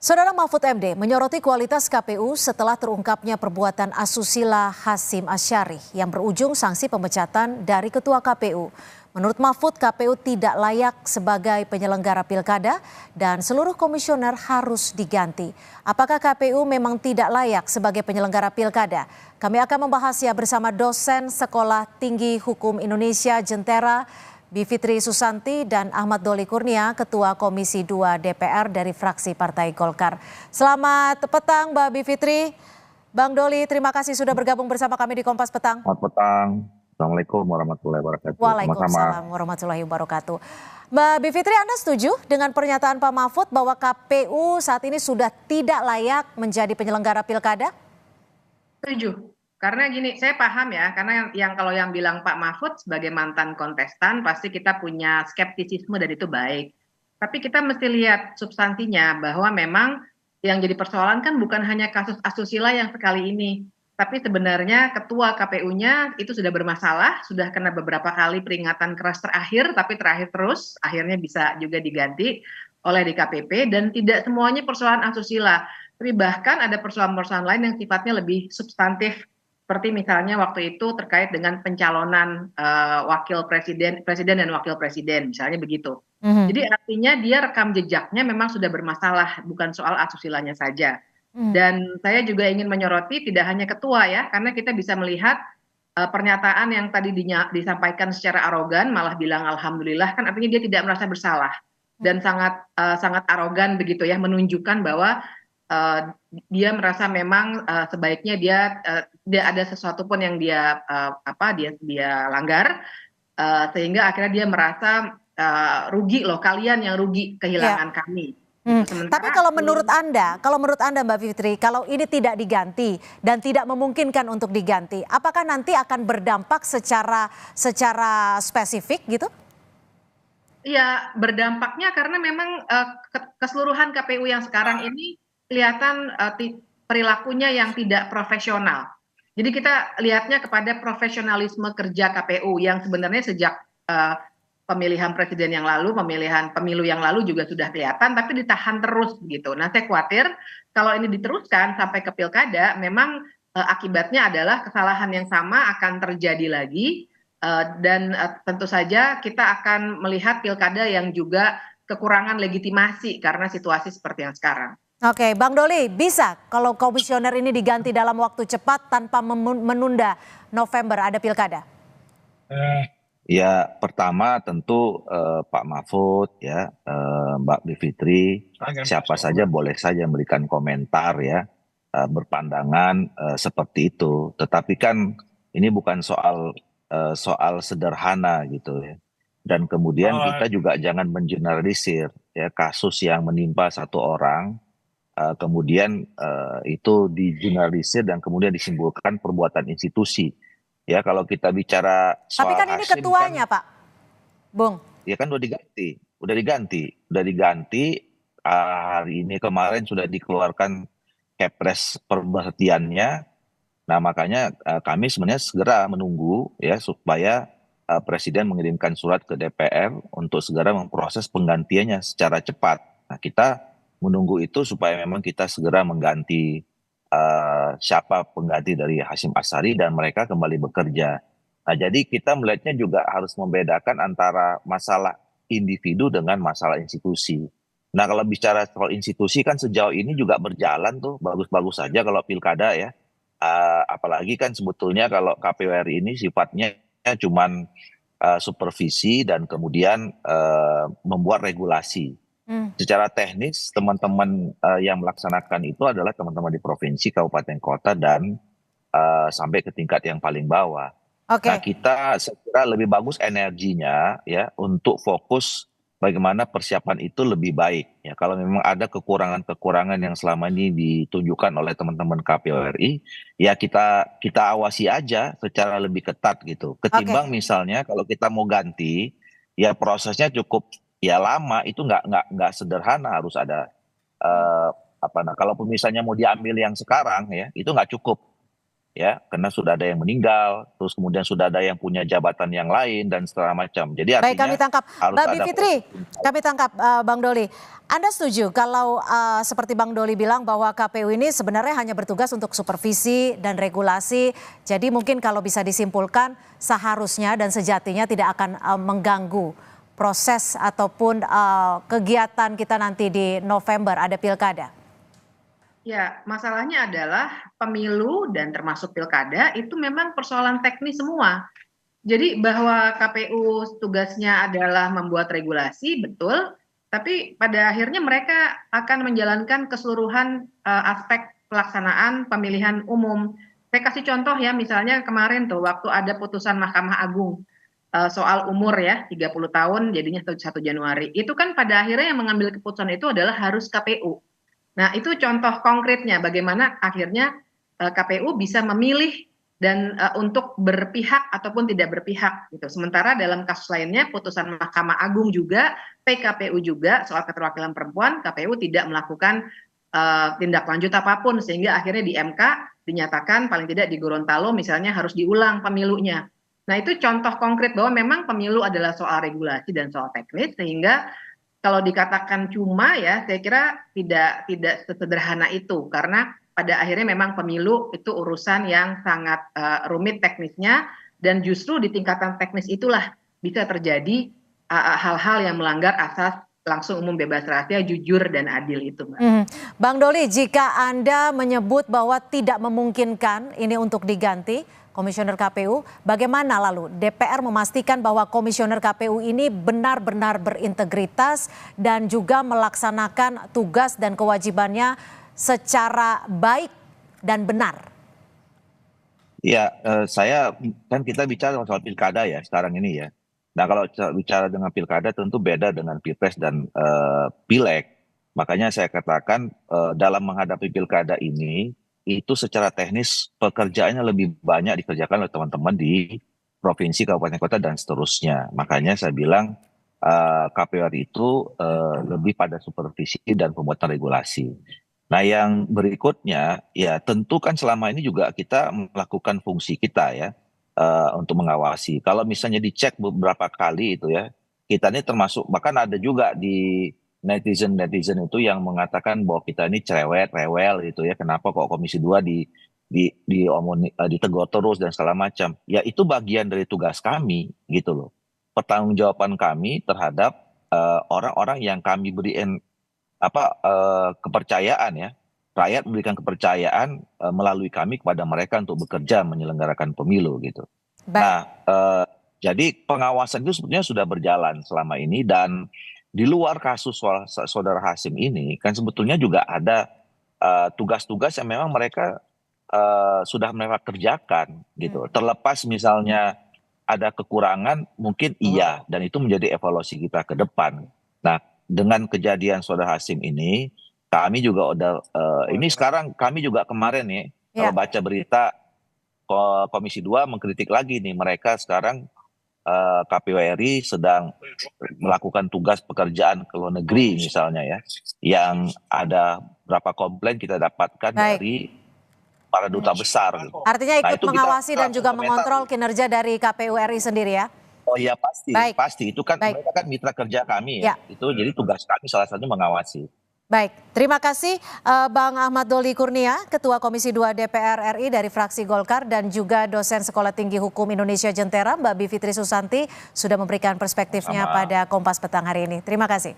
Saudara Mahfud MD menyoroti kualitas KPU setelah terungkapnya perbuatan asusila Hasyim Asyari yang berujung sanksi pemecatan dari Ketua KPU. Menurut Mahfud, KPU tidak layak sebagai penyelenggara pilkada dan seluruh komisioner harus diganti. Apakah KPU memang tidak layak sebagai penyelenggara pilkada? Kami akan membahasnya bersama dosen Sekolah Tinggi Hukum Indonesia Jentera, Bivitri Susanti, dan Ahmad Doli Kurnia, Ketua Komisi 2 DPR dari fraksi Partai Golkar. Selamat petang Mbak Bivitri. Bang Doli, terima kasih sudah bergabung bersama kami di Kompas Petang. Selamat petang. Assalamualaikum warahmatullahi wabarakatuh. Waalaikumsalam warahmatullahi wabarakatuh. Mbak Bivitri, Anda setuju dengan pernyataan Pak Mahfud bahwa KPU saat ini sudah tidak layak menjadi penyelenggara pilkada? Setuju. Karena gini, saya paham ya, karena kalau yang bilang Pak Mahfud sebagai mantan kontestan, pasti kita punya skeptisisme dan itu baik. Tapi kita mesti lihat substansinya, bahwa memang yang jadi persoalan kan bukan hanya kasus asusila yang sekali ini, tapi sebenarnya ketua KPU-nya itu sudah bermasalah, sudah kena beberapa kali peringatan keras terakhir, tapi terakhir terus, akhirnya bisa juga diganti oleh DKPP, dan tidak semuanya persoalan asusila, tapi bahkan ada persoalan-persoalan lain yang sifatnya lebih substantif, seperti misalnya waktu itu terkait dengan pencalonan wakil presiden dan wakil presiden, misalnya begitu. Jadi artinya dia rekam jejaknya memang sudah bermasalah, bukan soal asusilanya saja. Dan saya juga ingin menyoroti tidak hanya ketua ya, karena kita bisa melihat pernyataan yang tadi disampaikan secara arogan, malah bilang alhamdulillah, kan artinya dia tidak merasa bersalah dan sangat arogan begitu ya, menunjukkan bahwa dia merasa memang sebaiknya dia tidak ada sesuatu pun yang dia langgar, sehingga akhirnya dia merasa rugi loh, kalian yang rugi kehilangan kami. Tapi kalau menurut Anda Mbak Fitri, kalau ini tidak diganti dan tidak memungkinkan untuk diganti, apakah nanti akan berdampak secara spesifik gitu? Iya, berdampaknya karena memang keseluruhan KPU yang sekarang ini kelihatan perilakunya yang tidak profesional. Jadi kita lihatnya kepada profesionalisme kerja KPU yang sebenarnya sejak pemilihan presiden yang lalu, pemilu yang lalu juga sudah kelihatan, tapi ditahan terus begitu. Nah, saya khawatir kalau ini diteruskan sampai ke pilkada, memang akibatnya adalah kesalahan yang sama akan terjadi lagi, dan tentu saja kita akan melihat pilkada yang juga kekurangan legitimasi karena situasi seperti yang sekarang. Oke, Bang Doli, bisa kalau komisioner ini diganti dalam waktu cepat tanpa menunda November ada pilkada? Ya, pertama tentu Pak Mahfud ya, Mbak Bivitri, siapa saja boleh saja memberikan komentar ya, berpandangan seperti itu. Tetapi kan ini bukan soal sederhana gitu ya. Dan kemudian kita juga jangan mengeneralisir ya kasus yang menimpa satu orang. Kemudian itu digeneralisir dan kemudian disimpulkan perbuatan institusi. Ya, kalau kita bicara soal tapi kan ini Hasyim ketuanya kan, Pak, Bung. Ya kan udah diganti. Hari ini kemarin sudah dikeluarkan kepres pemberhentiannya. Nah makanya kami sebenarnya segera menunggu ya supaya Presiden mengirimkan surat ke DPR untuk segera memproses penggantiannya secara cepat. Nah kita menunggu itu supaya memang kita segera mengganti siapa pengganti dari Hasyim Asyari dan mereka kembali bekerja. Nah, jadi kita melihatnya juga harus membedakan antara masalah individu dengan masalah institusi. Nah, kalau bicara soal institusi kan sejauh ini juga berjalan tuh bagus-bagus saja kalau pilkada ya. Apalagi kan sebetulnya kalau KPU RI ini sifatnya cuman supervisi dan kemudian membuat regulasi. Secara teknis teman-teman yang melaksanakan itu adalah teman-teman di provinsi, kabupaten, kota dan sampai ke tingkat yang paling bawah. Nah, kita sekira lebih bagus energinya ya untuk fokus bagaimana persiapan itu lebih baik ya. Kalau memang ada kekurangan-kekurangan yang selama ini ditunjukkan oleh teman-teman KPU RI, ya kita awasi aja secara lebih ketat gitu. Ketimbang misalnya kalau kita mau ganti, ya prosesnya cukup ya lama, itu nggak sederhana, harus ada kalaupun misalnya mau diambil yang sekarang ya itu nggak cukup. ya, karena sudah ada yang meninggal, terus kemudian sudah ada yang punya jabatan yang lain dan segala macam. Jadi Baik, kami artinya tangkap. harus Mbak ada Bivitri, proses. kami tangkap Bang Doli. Anda setuju kalau seperti Bang Doli bilang bahwa KPU ini sebenarnya hanya bertugas untuk supervisi dan regulasi. Jadi mungkin kalau bisa disimpulkan seharusnya dan sejatinya tidak akan mengganggu proses ataupun kegiatan kita nanti di November ada pilkada. Ya, masalahnya adalah pemilu dan termasuk pilkada itu memang persoalan teknis semua. Jadi bahwa KPU tugasnya adalah membuat regulasi, betul, tapi pada akhirnya mereka akan menjalankan keseluruhan aspek pelaksanaan pemilihan umum. Saya kasih contoh ya, misalnya kemarin tuh waktu ada putusan Mahkamah Agung soal umur ya, 30 tahun jadinya 1 Januari. Itu kan pada akhirnya yang mengambil keputusan itu adalah harus KPU. Nah, itu contoh konkretnya bagaimana akhirnya KPU bisa memilih dan untuk berpihak ataupun tidak berpihak gitu. Sementara dalam kasus lainnya putusan Mahkamah Agung juga, PKPU juga soal keterwakilan perempuan, KPU tidak melakukan tindak lanjut apapun sehingga akhirnya di MK dinyatakan paling tidak di Gorontalo misalnya harus diulang pemilunya. Nah, itu contoh konkret bahwa memang pemilu adalah soal regulasi dan soal teknis sehingga kalau dikatakan cuma ya, saya kira tidak sesederhana itu karena pada akhirnya memang pemilu itu urusan yang sangat rumit teknisnya dan justru di tingkatan teknis itulah bisa terjadi hal-hal yang melanggar asas langsung umum bebas rahasia, jujur dan adil itu, Mbak. Bang Doli, jika Anda menyebut bahwa tidak memungkinkan ini untuk diganti Komisioner KPU, bagaimana lalu DPR memastikan bahwa Komisioner KPU ini benar-benar berintegritas dan juga melaksanakan tugas dan kewajibannya secara baik dan benar? Ya, kita bicara soal pilkada ya sekarang ini ya. Nah, kalau bicara dengan pilkada tentu beda dengan pilpres dan pileg. Makanya saya katakan dalam menghadapi pilkada ini itu secara teknis pekerjaannya lebih banyak dikerjakan oleh teman-teman di provinsi, kabupaten, kota dan seterusnya. Makanya saya bilang KPU itu lebih pada supervisi dan pembuatan regulasi. Nah, yang berikutnya ya tentu kan selama ini juga kita melakukan fungsi kita ya untuk mengawasi. Kalau misalnya dicek beberapa kali itu ya, kita ini termasuk bahkan ada juga di netizen itu yang mengatakan bahwa kita ini cerewet, rewel gitu ya. Kenapa kok Komisi 2 ditegur terus dan segala macam. Ya itu bagian dari tugas kami gitu loh. Pertanggungjawaban kami terhadap orang-orang yang kami beri kepercayaan ya. Rakyat memberikan kepercayaan melalui kami kepada mereka untuk bekerja menyelenggarakan pemilu gitu. Baik. Nah, jadi pengawasan itu sebetulnya sudah berjalan selama ini dan di luar kasus saudara Hasim ini kan sebetulnya juga ada tugas-tugas yang memang mereka sudah mereka kerjakan gitu. Terlepas misalnya ada kekurangan mungkin iya dan itu menjadi evaluasi kita ke depan. Nah, dengan kejadian saudara Hasim ini kami juga udah ini sekarang kami juga kemarin nih kalau baca berita Komisi 2 mengkritik lagi nih mereka sekarang KPU RI sedang melakukan tugas pekerjaan ke luar negeri misalnya ya, yang ada berapa komplain kita dapatkan dari para duta besar. Gitu. Artinya ikut itu mengawasi dan juga mengontrol kinerja dari KPU RI sendiri ya? Oh iya pasti, pasti itu kan mereka kan mitra kerja kami ya. Itu jadi tugas kami salah satunya mengawasi. Baik, terima kasih Bang Ahmad Doli Kurnia, Ketua Komisi 2 DPR RI dari fraksi Golkar dan juga dosen Sekolah Tinggi Hukum Indonesia Jentera, Mbak Bivitri Susanti, sudah memberikan perspektifnya pada Kompas Petang hari ini. Terima kasih.